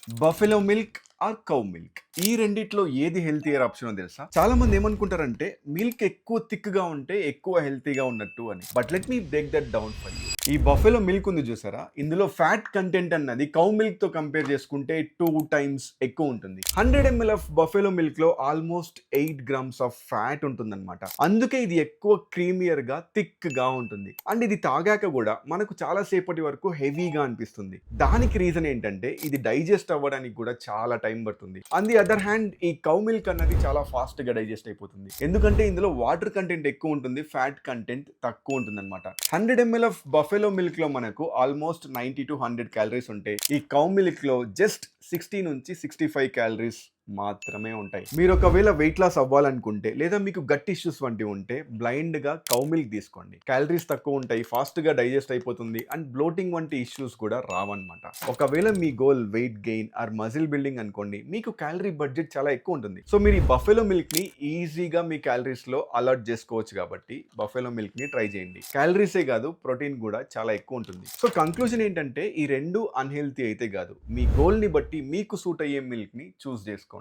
Buffalo milk are cow milk ఈ రెండిట్లో ఏది హెల్తీయర్ ఆప్షన్ తెలుసా? చాలా మంది ఏమనుకుంటారంటే మిల్క్ ఎక్కువ థిక్ గా ఉంటే ఎక్కువ హెల్తీగా ఉన్నట్టు అని. But let me break that down for you. ఈ బఫెలో మిల్క్ ఉంది చూసారా, ఇందులో ఫ్యాట్ కంటెంట్ అన్నది కౌ మిల్క్ తో కంపేర్ చేసుకుంటే 2 times ఎక్కువ ఉంటుంది. 100 ml ఆఫ్ బఫెలో మిల్క్ లో ఆల్మోస్ట్ 8 grams ఆఫ్ ఫ్యాట్ ఉంటుందన్నమాట. అందుకే ఇది ఎక్కువ క్రీమియర్ గా థిక్ గా ఉంటుంది. అండ్ ఇది తాగాక కూడా మనకు చాలా సేపటి వరకు హెవీగా అనిపిస్తుంది. దానికి రీజన్ ఏంటంటే ఇది డైజెస్ట్ అవ్వడానికి కూడా చాలా టైం పడుతుంది. ఆన్ ది అదర్ హ్యాండ్ ఈ కౌ మిల్క్ అన్నది చాలా ఫాస్ట్ గా డైజెస్ట్ అయిపోతుంది, ఎందుకంటే ఇందులో వాటర్ కంటెంట్ ఎక్కువ ఉంటుంది, ఫ్యాట్ కంటెంట్ తక్కువ ఉంటుంది అనమాట. 100 ml ఆఫ్ బఫెలో మిల్క్ లో మనకు ఆల్మోస్ట్ 90 to 100 క్యాలరీస్ ఉంటాయి. ఈ కౌ మిల్క్ లో జస్ట్ 60 నుంచి 65 క్యాలరీస్ మాత్రమే ఉంటాయి. మీరు ఒకవేళ వెయిట్ లాస్ అవ్వాలనుకుంటే లేదా మీకు గట్ ఇష్యూస్ వంటివి ఉంటే బ్లైండ్ గా కౌ మిల్క్ తీసుకోండి. క్యాలరీస్ తక్కువ ఉంటాయి, ఫాస్ట్ గా డైజెస్ట్ అయిపోతుంది అండ్ బ్లోటింగ్ వంటి ఇష్యూస్ కూడా రావన్నమాట. ఒకవేళ మీ goal weight gain or muscle building అనుకోండి, మీకు క్యాలరీ బడ్జెట్ చాలా ఎక్కువ ఉంటుంది. సో మీరు ఈ బఫెలో మిల్క్ ని ఈజీగా మీ క్యాలరీస్ లో అలర్ట్ చేసుకోవచ్చు కాబట్టి బఫెలో మిల్క్ ని ట్రై చేయండి. క్యాలరీసే కాదు, ప్రోటీన్ కూడా చాలా ఎక్కువ ఉంటుంది. సో కంక్లూజన్ ఏంటంటే ఈ రెండు అన్హెల్తీ అయితే కాదు, మీ గోల్ ని బట్టి మీకు సూట్ అయ్యే మిల్క్ ని చూస్ చేసుకోండి.